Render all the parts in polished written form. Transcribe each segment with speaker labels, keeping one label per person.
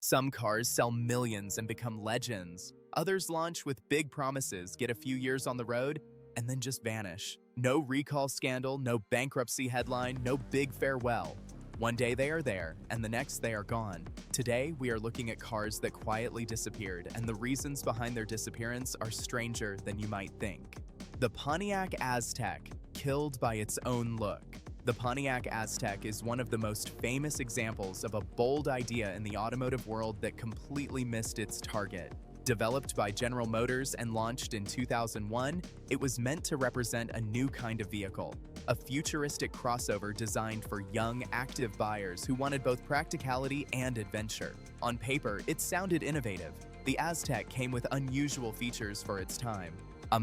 Speaker 1: Some cars sell millions and become legends. Others launch with big promises, get a few years on the road, and then just vanish. No recall scandal, no bankruptcy headline, no big farewell. One day they are there, and the next they are gone. Today, we are looking at cars that quietly disappeared, and the reasons behind their disappearance are stranger than you might think. The Pontiac Aztek, killed by its own look. The Pontiac Aztek is one of the most famous examples of a bold idea in the automotive world that completely missed its target. Developed by General Motors and launched in 2001, it was meant to represent a new kind of vehicle, a futuristic crossover designed for young, active buyers who wanted both practicality and adventure. On paper, it sounded innovative. The Aztek came with unusual features for its time,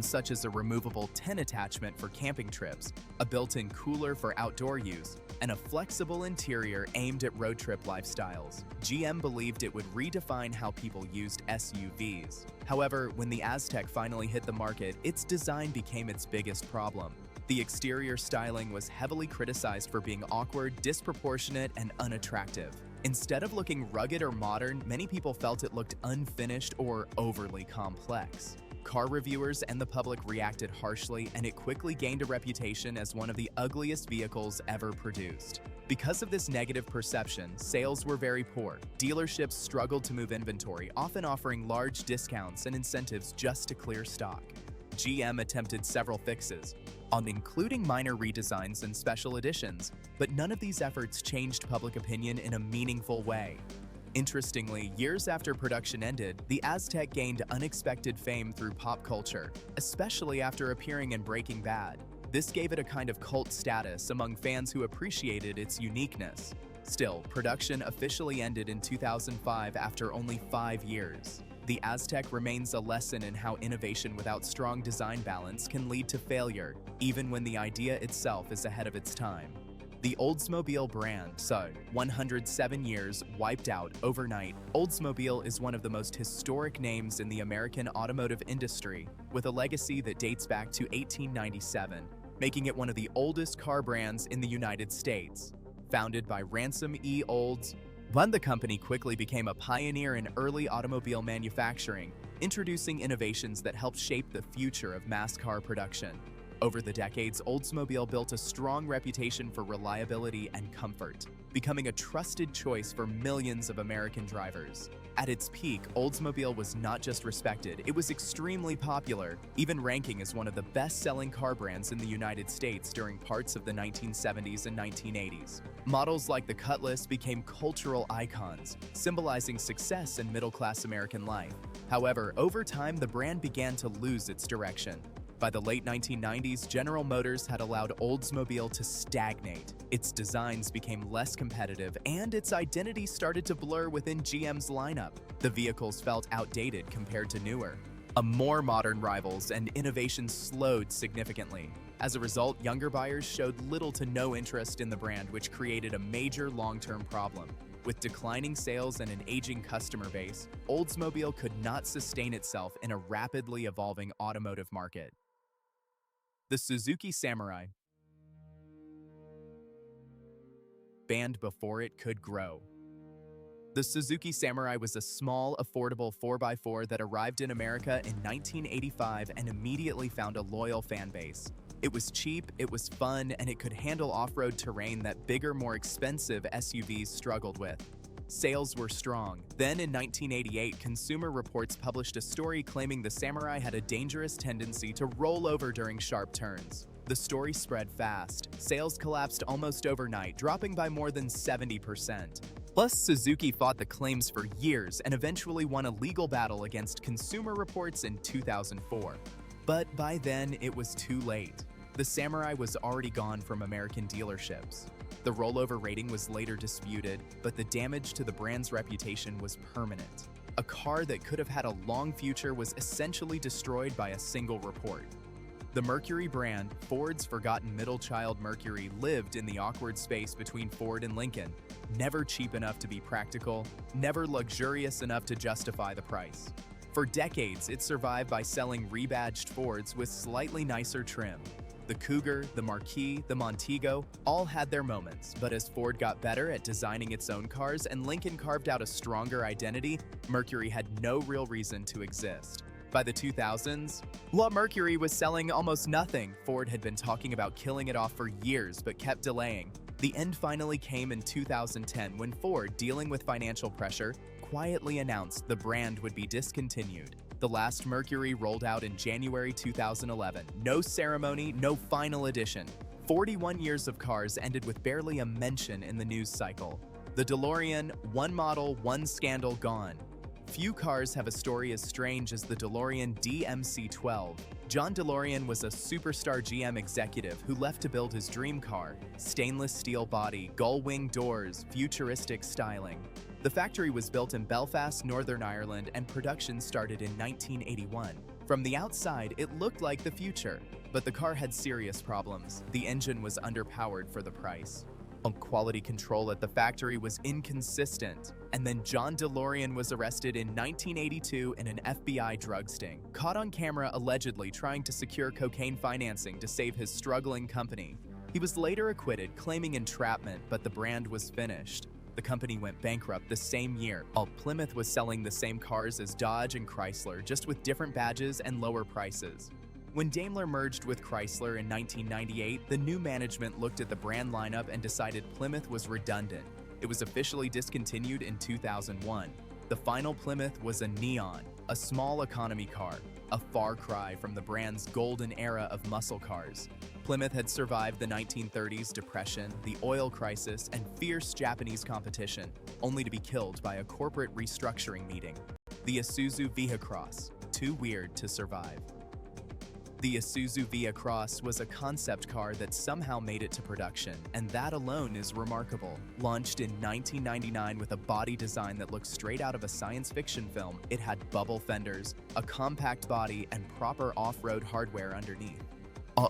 Speaker 1: such as a removable tent attachment for camping trips, a built-in cooler for outdoor use, and a flexible interior aimed at road trip lifestyles. GM believed it would redefine how people used SUVs. However, when the Aztek finally hit the market, its design became its biggest problem. The exterior styling was heavily criticized for being awkward, disproportionate, and unattractive. Instead of looking rugged or modern, many people felt it looked unfinished or overly complex. Car reviewers and the public reacted harshly, and it quickly gained a reputation as one of the ugliest vehicles ever produced. Because of this negative perception, sales were very poor. Dealerships struggled to move inventory, often offering large discounts and incentives just to clear stock. GM attempted several fixes, including minor redesigns and special editions, but none of these efforts changed public opinion in a meaningful way. Interestingly, years after production ended, the Aztek gained unexpected fame through pop culture, especially after appearing in Breaking Bad. This gave it a kind of cult status among fans who appreciated its uniqueness. Still, production officially ended in 2005 after only 5 years. The Aztek remains a lesson in how innovation without strong design balance can lead to failure, even when the idea itself is ahead of its time. The Oldsmobile brand, 107 years wiped out overnight. Oldsmobile is one of the most historic names in the American automotive industry, with a legacy that dates back to 1897, making it one of the oldest car brands in the United States. Founded by Ransom E. Olds, the company quickly became a pioneer in early automobile manufacturing, introducing innovations that helped shape the future of mass car production. Over the decades, Oldsmobile built a strong reputation for reliability and comfort, becoming a trusted choice for millions of American drivers. At its peak, Oldsmobile was not just respected, it was extremely popular, even ranking as one of the best-selling car brands in the United States during parts of the 1970s and 1980s. Models like the Cutlass became cultural icons, symbolizing success in middle-class American life. However, over time, the brand began to lose its direction. By the late 1990s, General Motors had allowed Oldsmobile to stagnate. Its designs became less competitive, and its identity started to blur within GM's lineup. The vehicles felt outdated compared to newer. More modern rivals and innovation slowed significantly. As a result, younger buyers showed little to no interest in the brand, which created a major long-term problem. With declining sales and an aging customer base, Oldsmobile could not sustain itself in a rapidly evolving automotive market. The Suzuki Samurai, banned before it could grow. The Suzuki Samurai was a small, affordable 4x4 that arrived in America in 1985 and immediately found a loyal fan base. It was cheap, it was fun, and it could handle off-road terrain that bigger, more expensive SUVs struggled with. Sales were strong. Then in 1988, Consumer Reports published a story claiming the Samurai had a dangerous tendency to roll over during sharp turns. The story spread fast. Sales collapsed almost overnight, dropping by more than 70%. Plus, Suzuki fought the claims for years and eventually won a legal battle against Consumer Reports in 2004. But by then, it was too late. The Samurai was already gone from American dealerships. The rollover rating was later disputed, but the damage to the brand's reputation was permanent. A car that could have had a long future was essentially destroyed by a single report. The Mercury brand, Ford's forgotten middle child Mercury, lived in the awkward space between Ford and Lincoln, never cheap enough to be practical, never luxurious enough to justify the price. For decades, it survived by selling rebadged Fords with slightly nicer trim. The Cougar, the Marquis, the Montego all had their moments, but as Ford got better at designing its own cars and Lincoln carved out a stronger identity, Mercury had no real reason to exist. By the 2000s, while Mercury was selling almost nothing, Ford had been talking about killing it off for years but kept delaying. The end finally came in 2010 when Ford, dealing with financial pressure, quietly announced the brand would be discontinued. The last Mercury rolled out in January 2011. No ceremony, no final edition. 41 years of cars ended with barely a mention in the news cycle. The DeLorean, one model, one scandal gone. Few cars have a story as strange as the DeLorean DMC-12. John DeLorean was a superstar GM executive who left to build his dream car. Stainless steel body, gull-wing doors, futuristic styling. The factory was built in Belfast, Northern Ireland, and production started in 1981. From the outside, it looked like the future, but the car had serious problems. The engine was underpowered for the price. Quality control at the factory was inconsistent. And then John DeLorean was arrested in 1982 in an FBI drug sting, caught on camera allegedly trying to secure cocaine financing to save his struggling company. He was later acquitted, claiming entrapment, but the brand was finished. The company went bankrupt the same year, while Plymouth was selling the same cars as Dodge and Chrysler, just with different badges and lower prices. When Daimler merged with Chrysler in 1998, the new management looked at the brand lineup and decided Plymouth was redundant. It was officially discontinued in 2001. The final Plymouth was a Neon, a small economy car, a far cry from the brand's golden era of muscle cars. Plymouth had survived the 1930s depression, the oil crisis, and fierce Japanese competition, only to be killed by a corporate restructuring meeting. The Isuzu Vehicross, too weird to survive. The Isuzu Vehicross was a concept car that somehow made it to production, and that alone is remarkable. Launched in 1999 with a body design that looked straight out of a science fiction film, it had bubble fenders, a compact body, and proper off-road hardware underneath.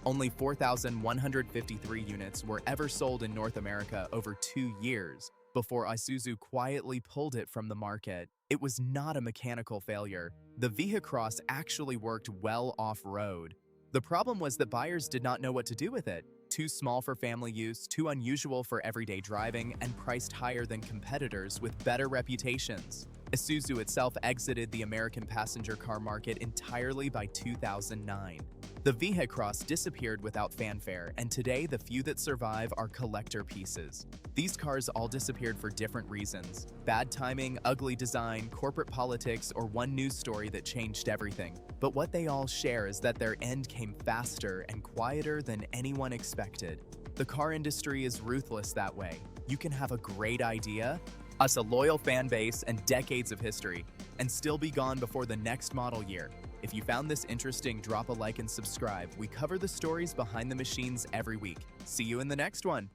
Speaker 1: Only 4,153 units were ever sold in North America over 2 years before Isuzu quietly pulled it from the market. It was not a mechanical failure. The Vehicross actually worked well off-road. The problem was that buyers did not know what to do with it. Too small for family use, too unusual for everyday driving, and priced higher than competitors with better reputations. Isuzu itself exited the American passenger car market entirely by 2009. The Vehicross disappeared without fanfare, and today the few that survive are collector pieces. These cars all disappeared for different reasons: bad timing, ugly design, corporate politics, or one news story that changed everything. But what they all share is that their end came faster and quieter than anyone expected. The car industry is ruthless that way. You can have a great idea, a loyal fan base, and decades of history, and still be gone before the next model year. If you found this interesting, drop a like and subscribe. We cover the stories behind the machines every week. See you in the next one.